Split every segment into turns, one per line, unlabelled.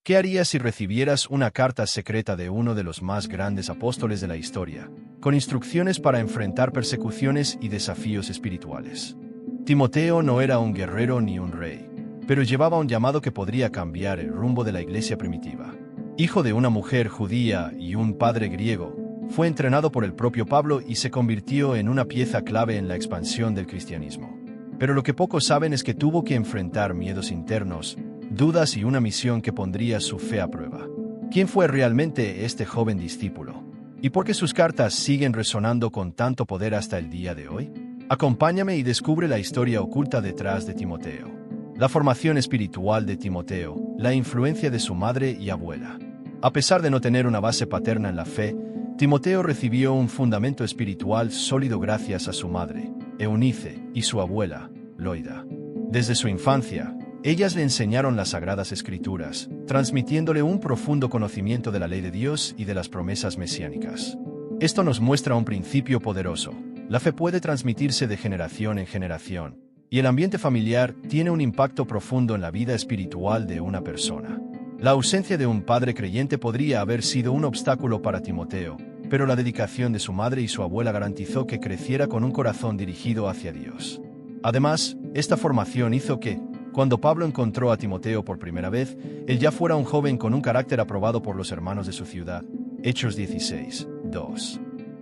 ¿Qué harías si recibieras una carta secreta de uno de los más grandes apóstoles de la historia, con instrucciones para enfrentar persecuciones y desafíos espirituales? Timoteo no era un guerrero ni un rey, pero llevaba un llamado que podría cambiar el rumbo de la iglesia primitiva. Hijo de una mujer judía y un padre griego, fue entrenado por el propio Pablo y se convirtió en una pieza clave en la expansión del cristianismo. Pero lo que pocos saben es que tuvo que enfrentar miedos internos, dudas y una misión que pondría su fe a prueba. ¿Quién fue realmente este joven discípulo? ¿Y por qué sus cartas siguen resonando con tanto poder hasta el día de hoy? Acompáñame y descubre la historia oculta detrás de Timoteo. La formación espiritual de Timoteo, la influencia de su madre y abuela. A pesar de no tener una base paterna en la fe, Timoteo recibió un fundamento espiritual sólido gracias a su madre, Eunice, y su abuela, Loida. Desde su infancia, ellas le enseñaron las Sagradas Escrituras, transmitiéndole un profundo conocimiento de la ley de Dios y de las promesas mesiánicas. Esto nos muestra un principio poderoso. La fe puede transmitirse de generación en generación, y el ambiente familiar tiene un impacto profundo en la vida espiritual de una persona. La ausencia de un padre creyente podría haber sido un obstáculo para Timoteo, pero la dedicación de su madre y su abuela garantizó que creciera con un corazón dirigido hacia Dios. Además, esta formación hizo que, cuando Pablo encontró a Timoteo por primera vez, él ya fuera un joven con un carácter aprobado por los hermanos de su ciudad. Hechos 16, 2.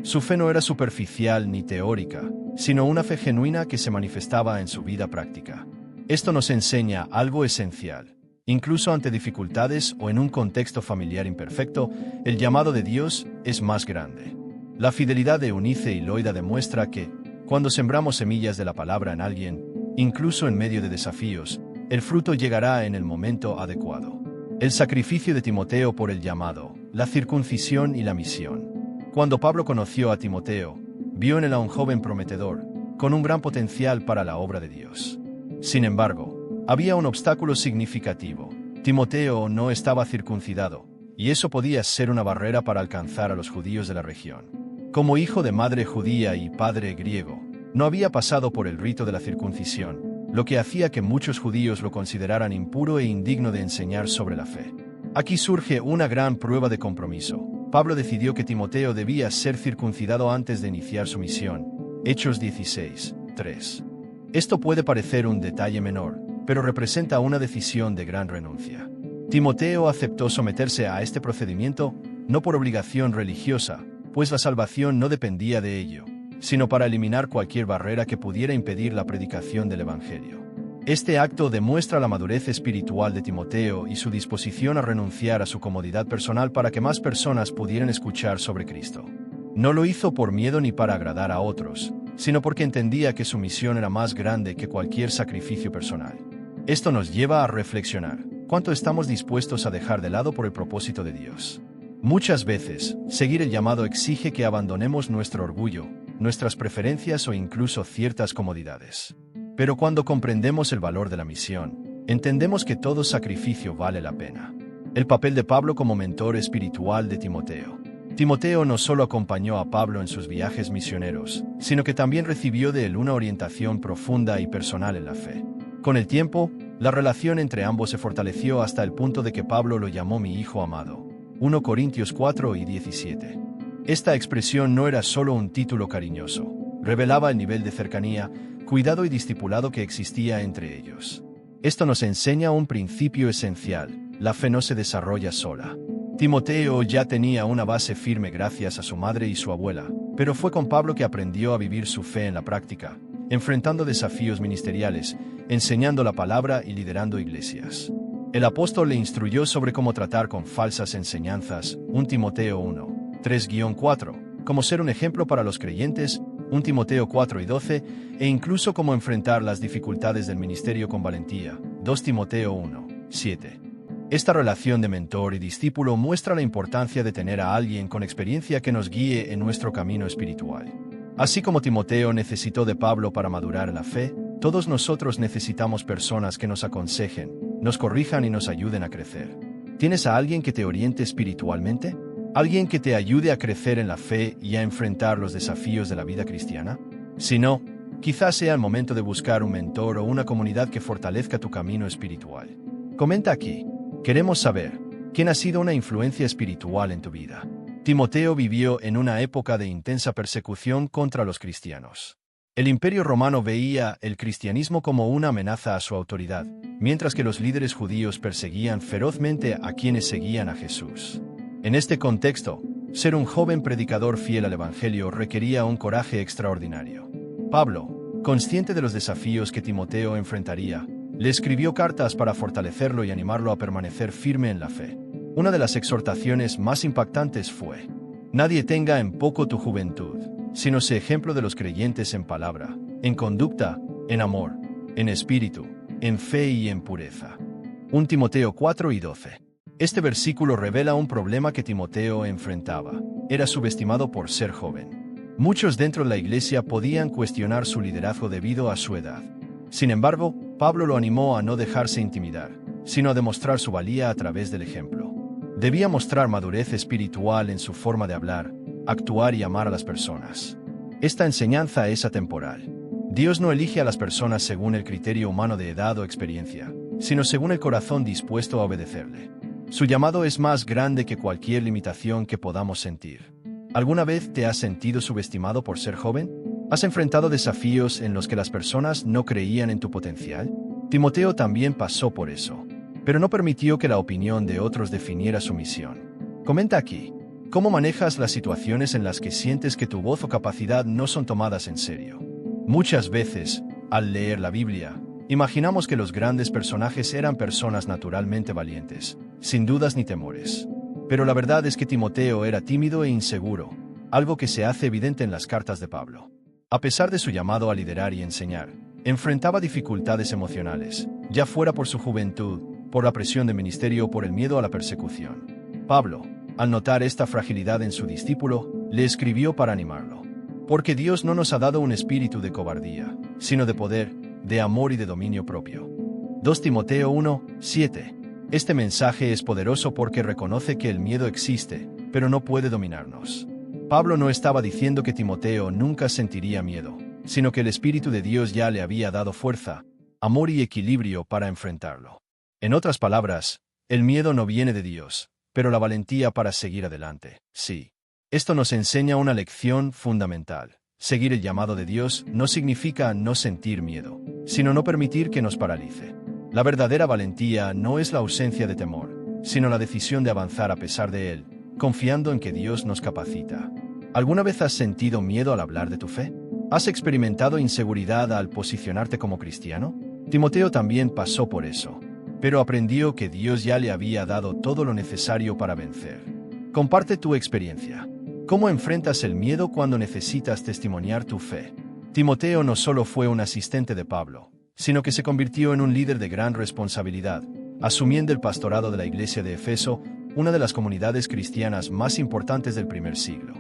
Su fe no era superficial ni teórica, sino una fe genuina que se manifestaba en su vida práctica. Esto nos enseña algo esencial. Incluso ante dificultades o en un contexto familiar imperfecto, el llamado de Dios es más grande. La fidelidad de Eunice y Loida demuestra que, cuando sembramos semillas de la palabra en alguien, incluso en medio de desafíos, el fruto llegará en el momento adecuado. El sacrificio de Timoteo por el llamado, la circuncisión y la misión. Cuando Pablo conoció a Timoteo, vio en él a un joven prometedor, con un gran potencial para la obra de Dios. Sin embargo, había un obstáculo significativo. Timoteo no estaba circuncidado, y eso podía ser una barrera para alcanzar a los judíos de la región. Como hijo de madre judía y padre griego, no había pasado por el rito de la circuncisión, lo que hacía que muchos judíos lo consideraran impuro e indigno de enseñar sobre la fe. Aquí surge una gran prueba de compromiso. Pablo decidió que Timoteo debía ser circuncidado antes de iniciar su misión. Hechos 16, 3. Esto puede parecer un detalle menor, pero representa una decisión de gran renuncia. Timoteo aceptó someterse a este procedimiento no por obligación religiosa, pues la salvación no dependía de ello, sino para eliminar cualquier barrera que pudiera impedir la predicación del Evangelio. Este acto demuestra la madurez espiritual de Timoteo y su disposición a renunciar a su comodidad personal para que más personas pudieran escuchar sobre Cristo. No lo hizo por miedo ni para agradar a otros, sino porque entendía que su misión era más grande que cualquier sacrificio personal. Esto nos lleva a reflexionar: ¿cuánto estamos dispuestos a dejar de lado por el propósito de Dios? Muchas veces, seguir el llamado exige que abandonemos nuestro orgullo, nuestras preferencias o incluso ciertas comodidades. Pero cuando comprendemos el valor de la misión, entendemos que todo sacrificio vale la pena. El papel de Pablo como mentor espiritual de Timoteo. Timoteo no solo acompañó a Pablo en sus viajes misioneros, sino que también recibió de él una orientación profunda y personal en la fe. Con el tiempo, la relación entre ambos se fortaleció hasta el punto de que Pablo lo llamó mi hijo amado. 1 Corintios 4 y 17. Esta expresión no era solo un título cariñoso, revelaba el nivel de cercanía, cuidado y discipulado que existía entre ellos. Esto nos enseña un principio esencial: la fe no se desarrolla sola. Timoteo ya tenía una base firme gracias a su madre y su abuela, pero fue con Pablo que aprendió a vivir su fe en la práctica, enfrentando desafíos ministeriales, enseñando la palabra y liderando iglesias. El apóstol le instruyó sobre cómo tratar con falsas enseñanzas, 1 Timoteo 1, 3-4, cómo ser un ejemplo para los creyentes, 1 Timoteo 4 y 12, e incluso cómo enfrentar las dificultades del ministerio con valentía, 2 Timoteo 1, 7. Esta relación de mentor y discípulo muestra la importancia de tener a alguien con experiencia que nos guíe en nuestro camino espiritual. Así como Timoteo necesitó de Pablo para madurar en la fe, todos nosotros necesitamos personas que nos aconsejen, nos corrijan y nos ayuden a crecer. ¿Tienes a alguien que te oriente espiritualmente? ¿Alguien que te ayude a crecer en la fe y a enfrentar los desafíos de la vida cristiana? Si no, quizás sea el momento de buscar un mentor o una comunidad que fortalezca tu camino espiritual. Comenta aquí. Queremos saber, ¿Quién ha sido una influencia espiritual en tu vida? Timoteo vivió en una época de intensa persecución contra los cristianos. El Imperio Romano veía el cristianismo como una amenaza a su autoridad, mientras que los líderes judíos perseguían ferozmente a quienes seguían a Jesús. En este contexto, ser un joven predicador fiel al Evangelio requería un coraje extraordinario. Pablo, consciente de los desafíos que Timoteo enfrentaría, le escribió cartas para fortalecerlo y animarlo a permanecer firme en la fe. Una de las exhortaciones más impactantes fue: «Nadie tenga en poco tu juventud, sino sé ejemplo de los creyentes en palabra, en conducta, en amor, en espíritu, en fe y en pureza». 1 Timoteo 4 y 12. Este versículo revela un problema que Timoteo enfrentaba. Era subestimado por ser joven. Muchos dentro de la iglesia podían cuestionar su liderazgo debido a su edad. Sin embargo, Pablo lo animó a no dejarse intimidar, sino a demostrar su valía a través del ejemplo. Debía mostrar madurez espiritual en su forma de hablar, actuar y amar a las personas. Esta enseñanza es atemporal. Dios no elige a las personas según el criterio humano de edad o experiencia, sino según el corazón dispuesto a obedecerle. Su llamado es más grande que cualquier limitación que podamos sentir. ¿Alguna vez te has sentido subestimado por ser joven? ¿Has enfrentado desafíos en los que las personas no creían en tu potencial? Timoteo también pasó por eso, pero no permitió que la opinión de otros definiera su misión. Comenta aquí: ¿cómo manejas las situaciones en las que sientes que tu voz o capacidad no son tomadas en serio? Muchas veces, al leer la Biblia, imaginamos que los grandes personajes eran personas naturalmente valientes, sin dudas ni temores. Pero la verdad es que Timoteo era tímido e inseguro, algo que se hace evidente en las cartas de Pablo. A pesar de su llamado a liderar y enseñar, enfrentaba dificultades emocionales, ya fuera por su juventud, por la presión del ministerio o por el miedo a la persecución. Pablo, al notar esta fragilidad en su discípulo, le escribió para animarlo. Porque Dios no nos ha dado un espíritu de cobardía, sino de poder, de amor y de dominio propio. 2 Timoteo 1, 7. Este mensaje es poderoso porque reconoce que el miedo existe, pero no puede dominarnos. Pablo no estaba diciendo que Timoteo nunca sentiría miedo, sino que el Espíritu de Dios ya le había dado fuerza, amor y equilibrio para enfrentarlo. En otras palabras, el miedo no viene de Dios, pero la valentía para seguir adelante, sí. Esto nos enseña una lección fundamental. Seguir el llamado de Dios no significa no sentir miedo, sino no permitir que nos paralice. La verdadera valentía no es la ausencia de temor, sino la decisión de avanzar a pesar de él, confiando en que Dios nos capacita. ¿Alguna vez has sentido miedo al hablar de tu fe? ¿Has experimentado inseguridad al posicionarte como cristiano? Timoteo también pasó por eso, pero aprendió que Dios ya le había dado todo lo necesario para vencer. Comparte tu experiencia. ¿Cómo enfrentas el miedo cuando necesitas testimoniar tu fe? Timoteo no solo fue un asistente de Pablo, sino que se convirtió en un líder de gran responsabilidad, asumiendo el pastorado de la iglesia de Efeso, una de las comunidades cristianas más importantes del primer siglo.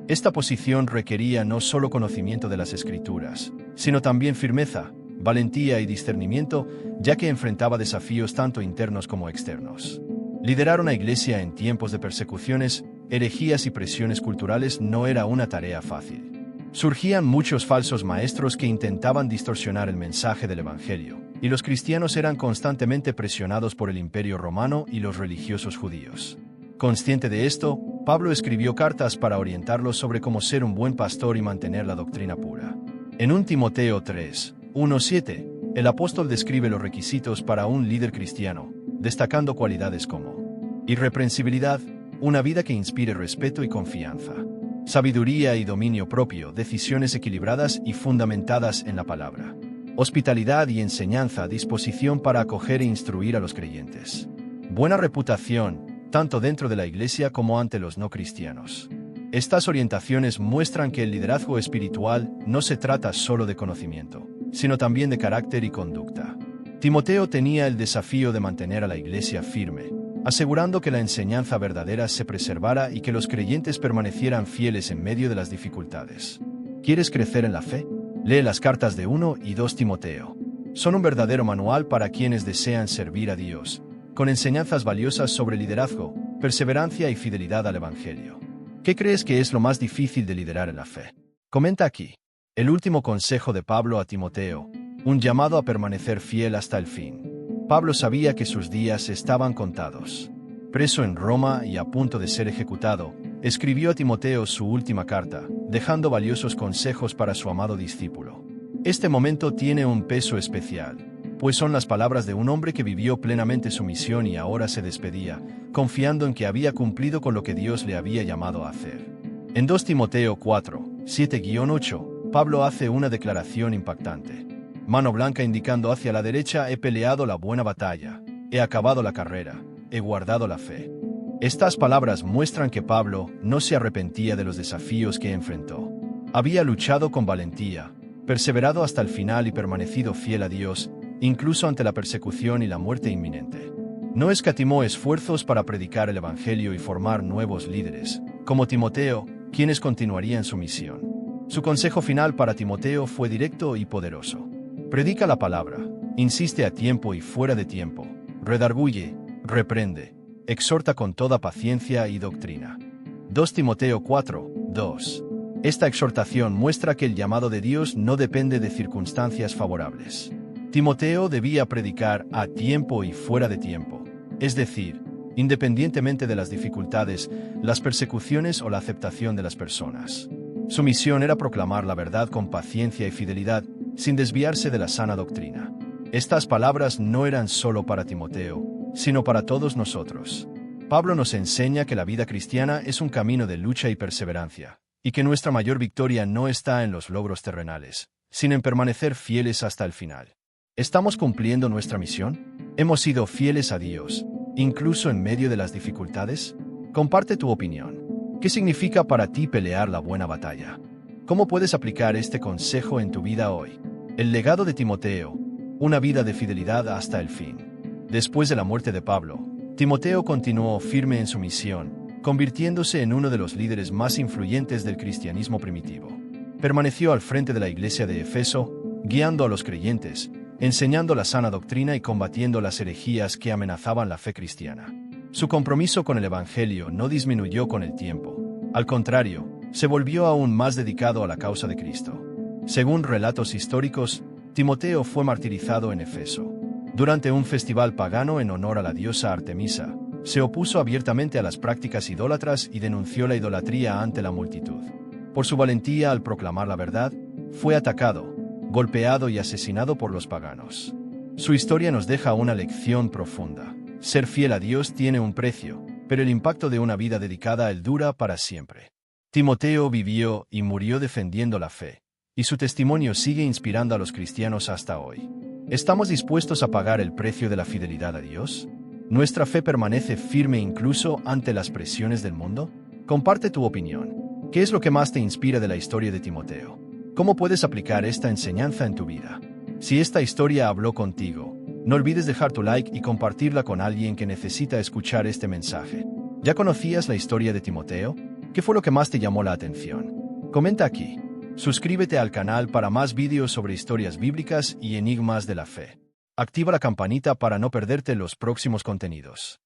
Esta posición requería no solo conocimiento de las Escrituras, sino también firmeza, valentía y discernimiento, ya que enfrentaba desafíos tanto internos como externos. Liderar una iglesia en tiempos de persecuciones, herejías y presiones culturales no era una tarea fácil. Surgían muchos falsos maestros que intentaban distorsionar el mensaje del Evangelio, y los cristianos eran constantemente presionados por el Imperio Romano y los religiosos judíos. Consciente de esto, Pablo escribió cartas para orientarlos sobre cómo ser un buen pastor y mantener la doctrina pura. En 1 Timoteo 3, 1-7, el apóstol describe los requisitos para un líder cristiano, destacando cualidades como irreprensibilidad, una vida que inspire respeto y confianza; sabiduría y dominio propio, decisiones equilibradas y fundamentadas en la palabra; hospitalidad y enseñanza, disposición para acoger e instruir a los creyentes; buena reputación, tanto dentro de la iglesia como ante los no cristianos. Estas orientaciones muestran que el liderazgo espiritual no se trata solo de conocimiento, sino también de carácter y conducta. Timoteo tenía el desafío de mantener a la iglesia firme, asegurando que la enseñanza verdadera se preservara y que los creyentes permanecieran fieles en medio de las dificultades. ¿Quieres crecer en la fe? Lee las cartas de 1 y 2 Timoteo. Son un verdadero manual para quienes desean servir a Dios, con enseñanzas valiosas sobre liderazgo, perseverancia y fidelidad al Evangelio. ¿Qué crees que es lo más difícil de liderar en la fe? Comenta aquí. El último consejo de Pablo a Timoteo, un llamado a permanecer fiel hasta el fin. Pablo sabía que sus días estaban contados. preso en Roma y a punto de ser ejecutado, escribió a Timoteo su última carta, dejando valiosos consejos para su amado discípulo. Este momento tiene un peso especial, pues son las palabras de un hombre que vivió plenamente su misión y ahora se despedía, confiando en que había cumplido con lo que Dios le había llamado a hacer. En 2 Timoteo 4, 7-8, Pablo hace una declaración impactante. Mano blanca indicando hacia la derecha: he peleado la buena batalla, he acabado la carrera, he guardado la fe. Estas palabras muestran que Pablo no se arrepentía de los desafíos que enfrentó. Había luchado con valentía, perseverado hasta el final y permanecido fiel a Dios, incluso ante la persecución y la muerte inminente. No escatimó esfuerzos para predicar el Evangelio y formar nuevos líderes, como Timoteo, quienes continuarían su misión. Su consejo final para Timoteo fue directo y poderoso. Predica la palabra, insiste a tiempo y fuera de tiempo, redarguye, reprende, exhorta con toda paciencia y doctrina. 2 Timoteo 4, 2. Esta exhortación muestra que el llamado de Dios no depende de circunstancias favorables. Timoteo debía predicar a tiempo y fuera de tiempo, es decir, independientemente de las dificultades, las persecuciones o la aceptación de las personas. Su misión era proclamar la verdad con paciencia y fidelidad, sin desviarse de la sana doctrina. Estas palabras no eran solo para Timoteo, sino para todos nosotros. Pablo nos enseña que la vida cristiana es un camino de lucha y perseverancia, y que nuestra mayor victoria no está en los logros terrenales, sino en permanecer fieles hasta el final. ¿Estamos cumpliendo nuestra misión? ¿Hemos sido fieles a Dios, incluso en medio de las dificultades? Comparte tu opinión. ¿Qué significa para ti pelear la buena batalla? ¿Cómo puedes aplicar este consejo en tu vida hoy? El legado de Timoteo, una vida de fidelidad hasta el fin. Después de la muerte de Pablo, Timoteo continuó firme en su misión, convirtiéndose en uno de los líderes más influyentes del cristianismo primitivo. Permaneció al frente de la iglesia de Efeso, guiando a los creyentes, enseñando la sana doctrina y combatiendo las herejías que amenazaban la fe cristiana. Su compromiso con el Evangelio no disminuyó con el tiempo. Al contrario, se volvió aún más dedicado a la causa de Cristo. Según relatos históricos, Timoteo fue martirizado en Efeso. Durante un festival pagano en honor a la diosa Artemisa, se opuso abiertamente a las prácticas idólatras y denunció la idolatría ante la multitud. Por su valentía al proclamar la verdad, fue atacado, golpeado y asesinado por los paganos. Su historia nos deja una lección profunda. Ser fiel a Dios tiene un precio, pero el impacto de una vida dedicada a Él dura para siempre. Timoteo vivió y murió defendiendo la fe, y su testimonio sigue inspirando a los cristianos hasta hoy. ¿Estamos dispuestos a pagar el precio de la fidelidad a Dios? ¿Nuestra fe permanece firme incluso ante las presiones del mundo? Comparte tu opinión. ¿Qué es lo que más te inspira de la historia de Timoteo? ¿Cómo puedes aplicar esta enseñanza en tu vida? Si esta historia habló contigo, no olvides dejar tu like y compartirla con alguien que necesita escuchar este mensaje. ¿Ya conocías la historia de Timoteo? ¿Qué fue lo que más te llamó la atención? Comenta aquí. Suscríbete al canal para más vídeos sobre historias bíblicas y enigmas de la fe. Activa la campanita para no perderte los próximos contenidos.